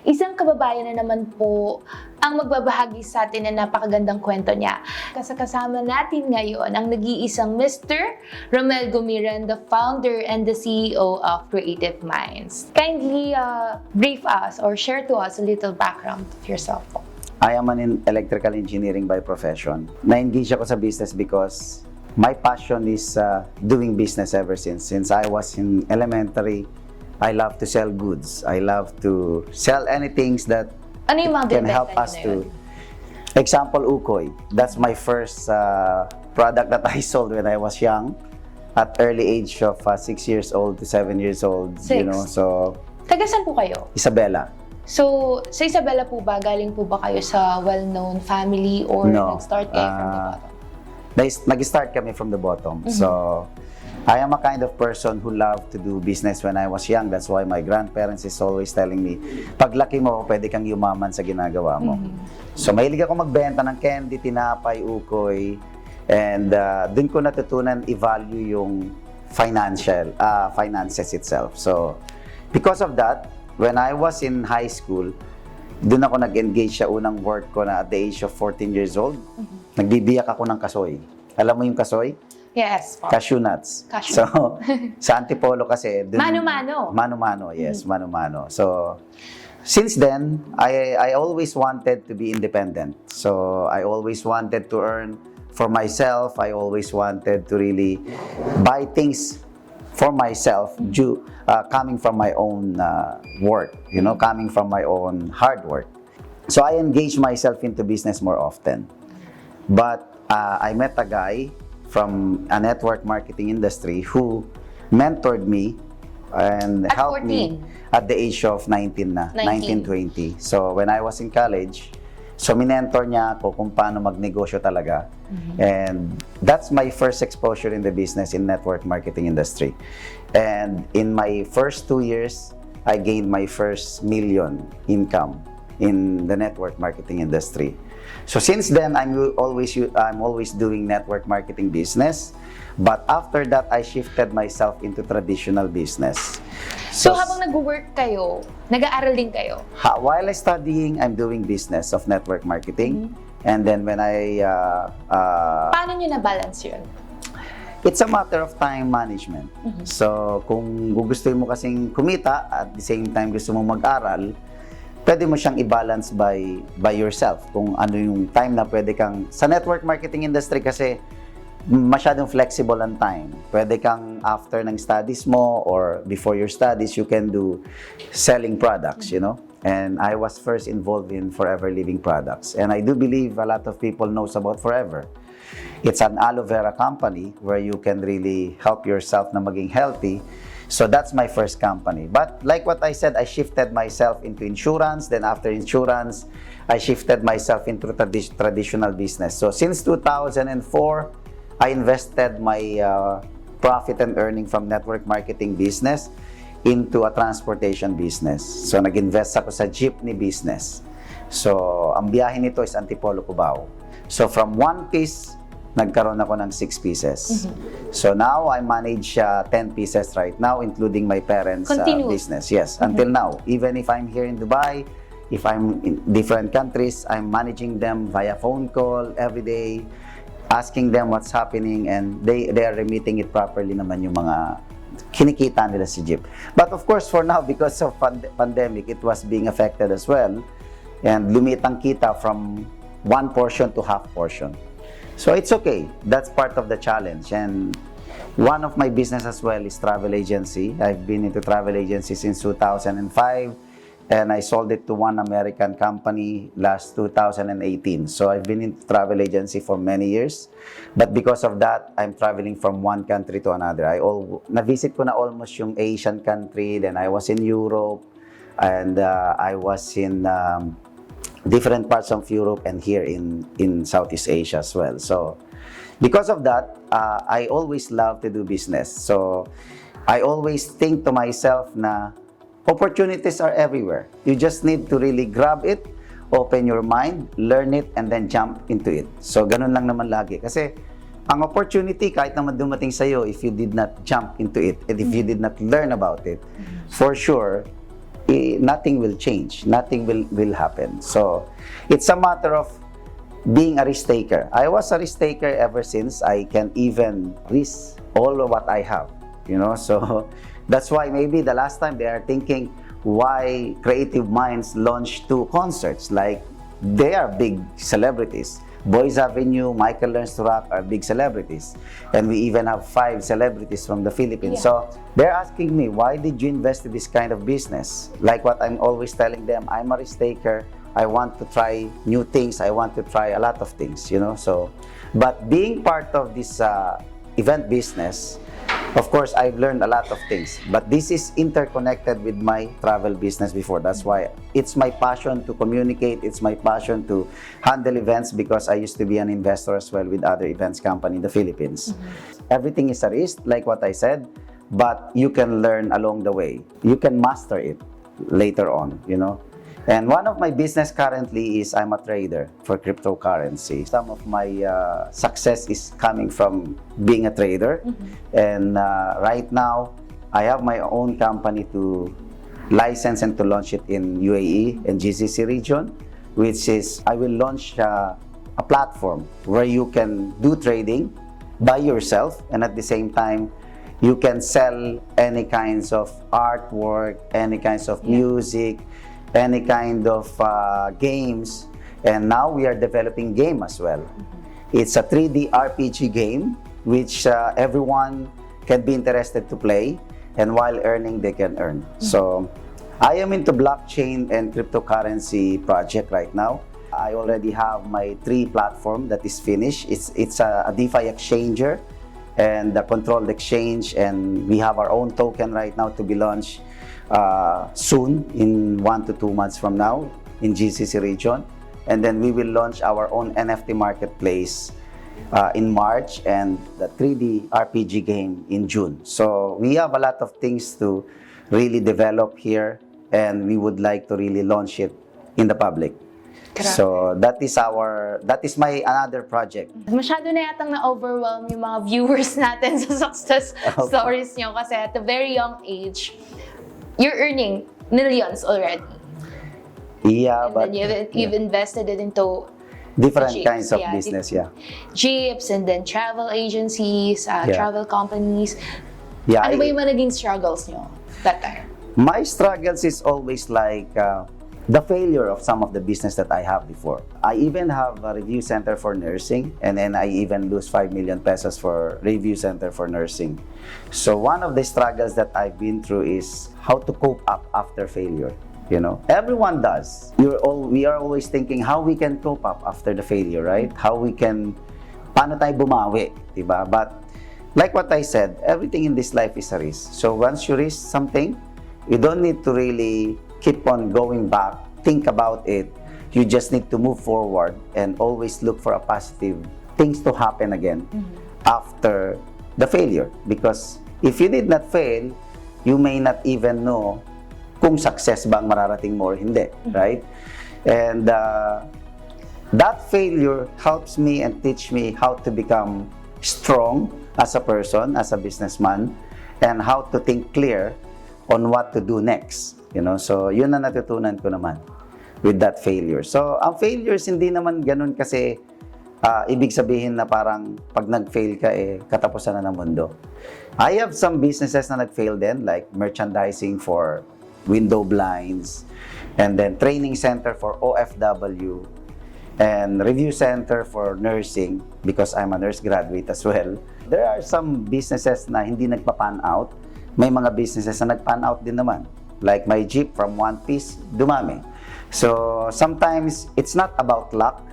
Isang kababayan na naman po ang magbabahagi sa atin na napakagandang kwento niya. Kasama natin ngayon ang nag-iisang Mr. Romel Gumiran, the founder and the CEO of Creative Minds. Kindly brief us or share to us a little background of yourself po. I am an electrical engineering by profession. Na-engage ako sa business because my passion is doing business ever since. Since I was in elementary, I love to sell goods. I love to sell anything that Ano yung mga can help us to. Example, ukoy. That's my first product that I sold when I was young, at early age of 6 years old to 7 years old. 6. You know, so. Taga saan po kayo? Isabela. So, sa Isabela po ba, galing po ba kayo sa well-known family or No. nag-start kayo from the bottom? Nag-start kami from the bottom. So, I am a kind of person who loved to do business when I was young. That's why my grandparents is always telling me, paglaki mo, pwede kang yumaman sa ginagawa mo. So, mahilig ako magbenta ng candy, tinapay, ukoy. And dun ko natutunan i-value yung finances itself. So, because of that, when I was in high school, dun ako nag-engage sa unang work ko na at the age of 14 years old. Nagbibiyak ako ng kasoy. Alam mo yung kasoy? Yes. Po. Cashew nuts. Cashew. So, sa Antipolo kasi. Mano-mano. Mano-mano, yes, mano-mano. So, since then, I always wanted to be independent. So, I always wanted to earn for myself. I always wanted to really buy things for myself, coming from my own work, you know, coming from my own hard work. So, I engaged myself into business more often. But I met a guy from a network marketing industry who mentored me and At helped 14? me at the age of 19 na, 19-20. So when I was in college, so minentor niya ako kung paano magnegosyo talaga. And that's my first exposure in the business in network marketing industry. And in my first 2 years, I gained my first million income in the network marketing industry. So since then, I'm always doing network marketing business. But after that, I shifted myself into traditional business. So habang nag-work kayo, nag-aaral din kayo? While I studying, I'm doing business of network marketing. And then when I Paano nyo na-balance yun? it's a matter of time management. So kung gugustuhin mo kasing kumita at the same time gusto mo mag-aral, pwede mo siyang i-balance by yourself. Kung ano yung time na pwede kang, sa network marketing industry kasi, masyadong flexible ang time. Pwede kang after ng studies mo or before your studies, you can do selling products, you know? And I was first involved in Forever Living products. And I do believe a lot of people knows about Forever. It's an aloe vera company where you can really help yourself na maging healthy. So that's my first company. But like what I said, I shifted myself into insurance. Then after insurance, I shifted myself into traditional business. So since 2004, I invested my profit and earning from network marketing business into a transportation business. So nag-invest ako sa jeepney business. So ang biyahe nito is Antipolo, Cubao. So from 1 piece, nagkaroon ako ng 6 pieces. So now, I manage 10 pieces right now, including my parents' business. Yes, until now. Even if I'm here in Dubai, if I'm in different countries, I'm managing them via phone call every day, asking them what's happening, and they are remitting it properly naman yung mga kinikita nila si Jeep. But of course, for now, because of pandemic, it was being affected as well. And lumit ang kita from 1 portion to half portion. So it's okay. That's part of the challenge. And one of my business as well is travel agency. I've been into travel agency since 2005, and I sold it to one American company last 2018. So I've been in travel agency for many years. But because of that, I'm traveling from one country to another. Na-visit ko na almost yung Asian country, then I was in Europe, and I was in different parts of Europe and here in Southeast Asia as well. So because of that, I always love to do business. So I always think to myself na opportunities are everywhere. You just need to really grab it, open your mind, learn it, and then jump into it. So ganun lang naman lagi. Kasi ang opportunity, kahit naman dumating sa'yo, if you did not jump into it, and if you did not learn about it, for sure, nothing will change, nothing will happen. So it's a matter of being a risk taker. I was a risk taker ever since I can even risk all of what I have, you know. So that's why maybe the last time they are thinking why creative minds launch 2 concerts, like they are big celebrities. Boys Avenue, Michael Learns to Rock are big celebrities. And we even have 5 celebrities from the Philippines. Yeah. So they're asking me, why did you invest in this kind of business? Like what I'm always telling them, I'm a risk taker. I want to try new things. I want to try a lot of things, you know. So, but being part of this event business, of course, I've learned a lot of things. But this is interconnected with my travel business before. That's why it's my passion to communicate. It's my passion to handle events because I used to be an investor as well with other events company in the Philippines. Everything is a risk, like what I said, but you can learn along the way. You can master it later on, you know. And one of my business currently is I'm a trader for cryptocurrency. Some of my success is coming from being a trader. And right now, I have my own company to license and to launch it in UAE and GCC region, which is I will launch a platform where you can do trading by yourself, and at the same time, you can sell any kinds of artwork, any kinds of music, any kind of games, and now we are developing game as well. It's a 3D RPG game which everyone can be interested to play, and while earning they can earn. So I am into blockchain and cryptocurrency project right now. I already have my 3 platform that is finished. It's a DeFi exchanger and a controlled exchange, and we have our own token right now to be launched soon, in 1 to 2 months from now in GCC region. And then we will launch our own NFT marketplace in March, and the 3D RPG game in June. So we have a lot of things to really develop here, and we would like to really launch it in the public. So that is my another project. Masyado na yatang na-overwhelm yung mga viewers natin sa success stories nyo kasi at a very young age, you're earning millions already. Yeah, And but then you've invested it into different jeeps, kinds of business, jeeps, and then travel agencies, travel companies. Yeah, Ano ba yung mga naging struggles nyo that time? my struggles is always like the failure of some of the business that I have before. I even have a review center for nursing, and then I even lose 5 million pesos for review center for nursing. So one of the struggles that I've been through is how to cope up after failure. You know, everyone does. We are always thinking how we can cope up after the failure, right? How we can, paano tayo bumawi, diba? But like what I said, everything in this life is a risk. So once you risk something, you don't need to really keep on going back, think about it. You just need to move forward and always look for a positive things to happen again after the failure. Because if you did not fail, you may not even know kung success ba ang mararating mo or hindi, right? And that failure helps me and teach me how to become strong as a person, as a businessman, and how to think clear on what to do next. You know, so yun na natutunan ko naman with that failure. So ang failures hindi naman ganun kasi ibig sabihin na parang pag nag-fail ka katapusan na ng mundo. I have some businesses na nag-fail din, like merchandising for window blinds, and then training center for OFW, and review center for nursing because I'm a nurse graduate as well. There are some businesses na hindi nagpa-pan out. May mga businesses na nag-pan out din naman. Like my jeep from one piece, dumami. So sometimes it's not about luck.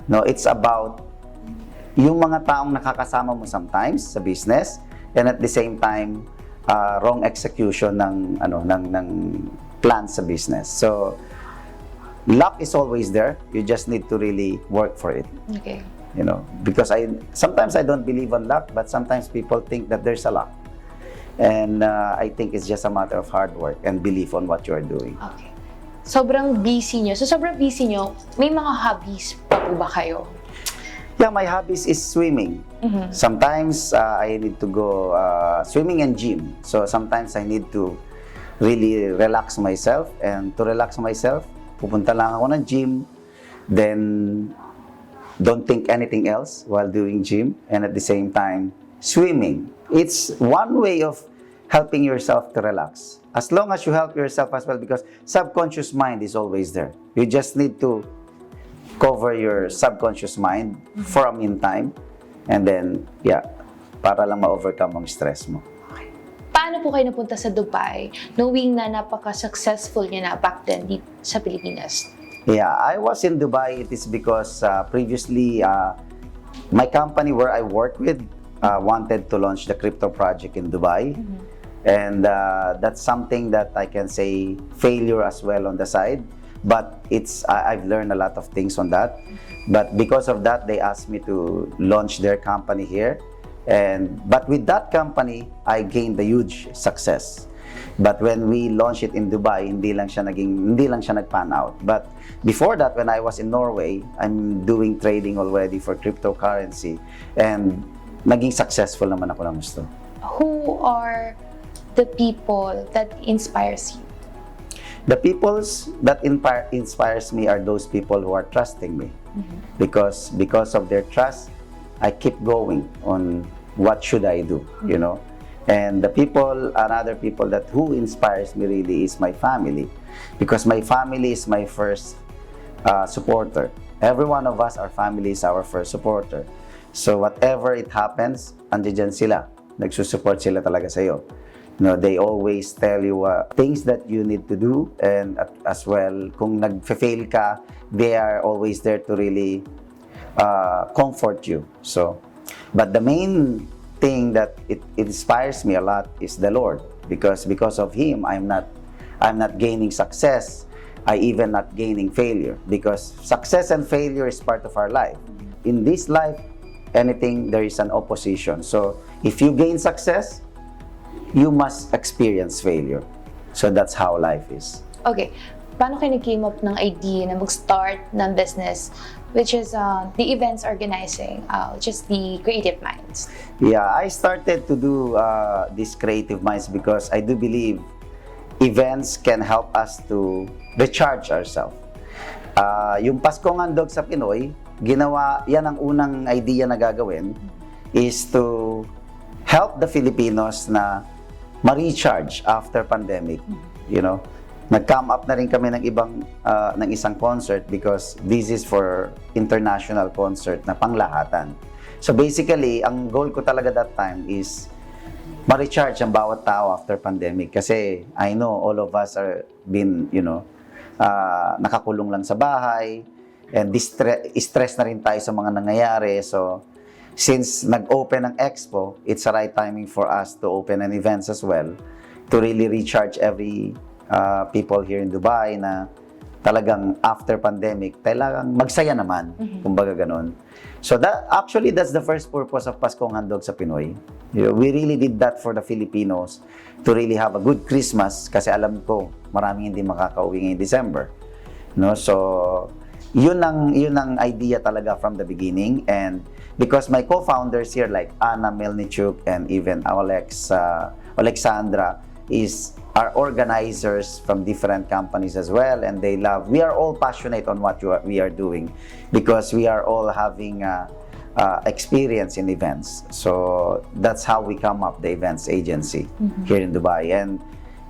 No, it's about yung mga taong nakakasama mo sometimes sa business, and at the same time wrong execution ng plan sa business. So luck is always there. You just need to really work for it. Okay. You know, because sometimes I don't believe on luck, but sometimes people think that there's a luck. And I think it's just a matter of hard work and belief on what you are doing. Okay. Sobrang busy nyo. So, sobrang busy nyo, may mga hobbies pa po ba kayo? Yeah, my hobbies is swimming. Sometimes I need to go swimming and gym. So sometimes I need to really relax myself. And to relax myself, pupunta lang ako ng gym, then don't think anything else while doing gym, and at the same time, swimming. It's one way of helping yourself to relax. As long as you help yourself as well, because subconscious mind is always there. You just need to cover your subconscious mind for a meantime, and then, yeah, para lang ma-overcome ang stress mo. Paano po kayo napunta sa Dubai, knowing na napaka-successful niya na back then dito sa Pilipinas? Yeah, I was in Dubai. It is because previously my company where I work with wanted to launch the crypto project in Dubai. And that's something that I can say failure as well on the side. But I've learned a lot of things on that. But because of that, they asked me to launch their company here. But with that company, I gained a huge success. But when we launched it in Dubai, hindi lang siya nag-pan out. But before that, when I was in Norway, I'm doing trading already for cryptocurrency, and naging successful naman ako ng gusto. Who are the people that inspires you? The peoples that inspires me are those people who are trusting me. Because of their trust, I keep going on what should I do, you know. And the people, another people that who inspires me really is my family, because my family is my first supporter. Every one of us, our family is our first supporter. So whatever it happens, andiyan sila. Nagsusupport sila talaga sa'yo. You know, they always tell you things that you need to do, and as well, kung nag-fail ka, they are always there to really comfort you. So, but the main thing that it inspires me a lot is the Lord, because of Him, I'm not gaining success. I even not gaining failure, because success and failure is part of our life. In this life, anything there is an opposition. So if you gain success, you must experience failure. So that's how life is. Okay, paano kayo nag-came up ng idea na mag-start ng business, which is the events organizing, just the creative minds? Yeah, I started to do these creative minds because I do believe events can help us to recharge ourselves. Yung Paskong Handog sa Pinoy, ginawa, yan ang unang idea na gagawin, is to help the Filipinos na ma-recharge after pandemic. You know, nag-come up na rin kami ng isang concert, because this is for international concert na panglahatan. So basically, ang goal ko talaga that time is ma-recharge ang bawat tao after pandemic, kasi I know all of us are been, you know, nakakulong lang sa bahay, and stress na rin tayo sa mga nangyayari. So since nag-open ang Expo, it's the right timing for us to open an events as well, to really recharge every people here in Dubai na talagang after pandemic, talagang magsaya naman, kumbaga ganun. So that's the first purpose of Paskong Handog sa Pinoy. You know, we really did that for the Filipinos to really have a good Christmas, kasi alam ko maraming hindi makakauwi ngayong December. No, so yun ang idea talaga from the beginning. And because my co-founders here like Anna Melnichuk and even Alexandra are organizers from different companies as well, and we are all passionate on what we are doing, because we are all having experience in events. So that's how we come up the events agency here in Dubai, and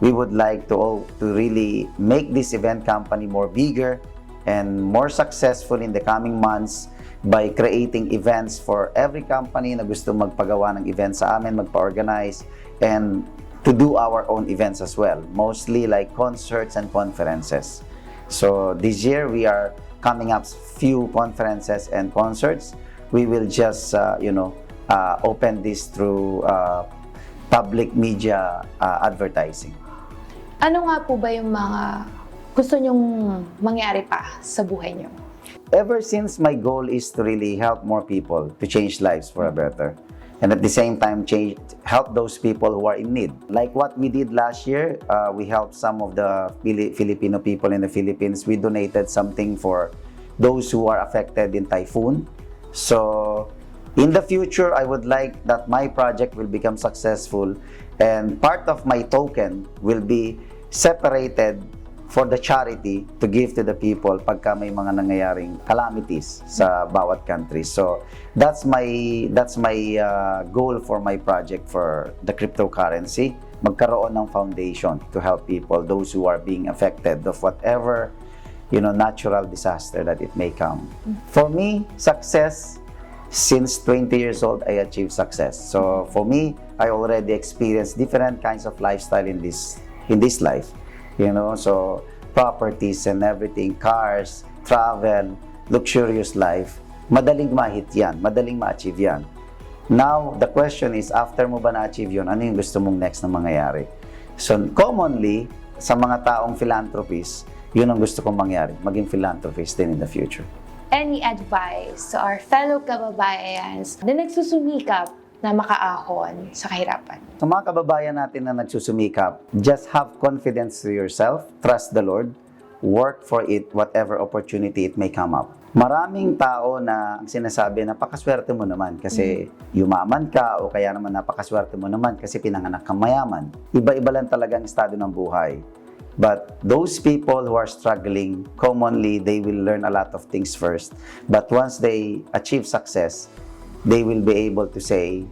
we would like to really make this event company more bigger and more successful in the coming months by creating events for every company na gusto magpagawa ng events sa amin, magpa-organize, and to do our own events as well, mostly like concerts and conferences. So this year we are coming up few conferences and concerts. We will just open this through public media advertising. Ano nga po ba yung mga gusto nyong mangyari pa sa buhay nyo? Ever since, my goal is to really help more people to change lives for a better, and at the same time help those people who are in need. Like what we did last year, we helped some of the Filipino people in the Philippines. We donated something for those who are affected in typhoon. So in the future, I would like that my project will become successful, and part of my token will be separated for the charity to give to the people pagka may mga nangyayaring calamities sa bawat country. So that's my goal for my project for the cryptocurrency. Magkaroon ng foundation to help people, those who are being affected of whatever natural disaster that it may come. For me, success, since 20 years old, I achieved success. So for me, I already experienced different kinds of lifestyle in this life. So properties and everything, cars, travel, luxurious life, madaling ma-hit yan, madaling ma-achieve yan. Now, the question is, after mo ba na-achieve yun, ano yung gusto mong next na mangyayari? So, commonly, sa mga taong philanthropists, yun ang gusto kong mangyari, maging philanthropist din in the future. Any advice to our fellow kababayans na nagsusumikap na makaahon sa kahirapan? Sa mga kababayan natin na nagsusumikap, just have confidence to yourself, trust the Lord, work for it, whatever opportunity it may come up. Maraming tao na sinasabi, napakaswerte mo naman kasi yumaman ka, o kaya naman napakaswerte mo naman kasi pinanganak kang mayaman. Iba-iba lang talaga ang estado ng buhay. But those people who are struggling, commonly, they will learn a lot of things first. But once they achieve success, they will be able to say,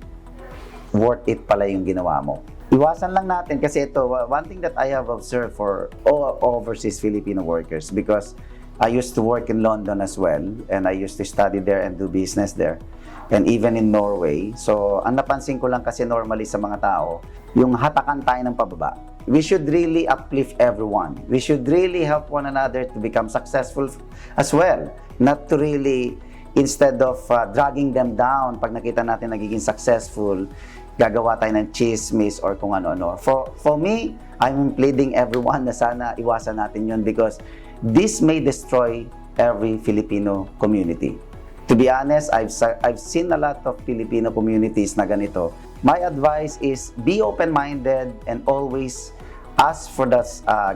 worth it pala yung ginawa mo. Iwasan lang natin kasi ito, one thing that I have observed for all overseas Filipino workers, because I used to work in London as well, and I used to study there and do business there, and even in Norway. So, ang napansin ko lang kasi normally sa mga tao, yung hatakan tayo ng pababa. We should really uplift everyone. We should really help one another to become successful as well. Not to really, instead of dragging them down, pag nakita natin nagiging successful, gagawa tayo ng chismis or kung ano-ano. For me, I'm pleading everyone na sana iwasan natin yun, because this may destroy every Filipino community. To be honest, I've seen a lot of Filipino communities na ganito. My advice is be open-minded and always ask for the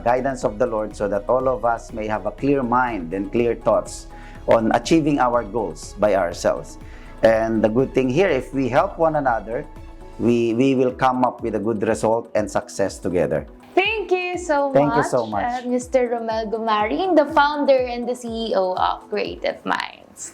guidance of the Lord, so that all of us may have a clear mind and clear thoughts on achieving our goals by ourselves. And the good thing here, if we help one another, we will come up with a good result and success together. Thank you so Thank you so much. Mr. Romel Gumiran, the founder and the CEO of Creative Minds.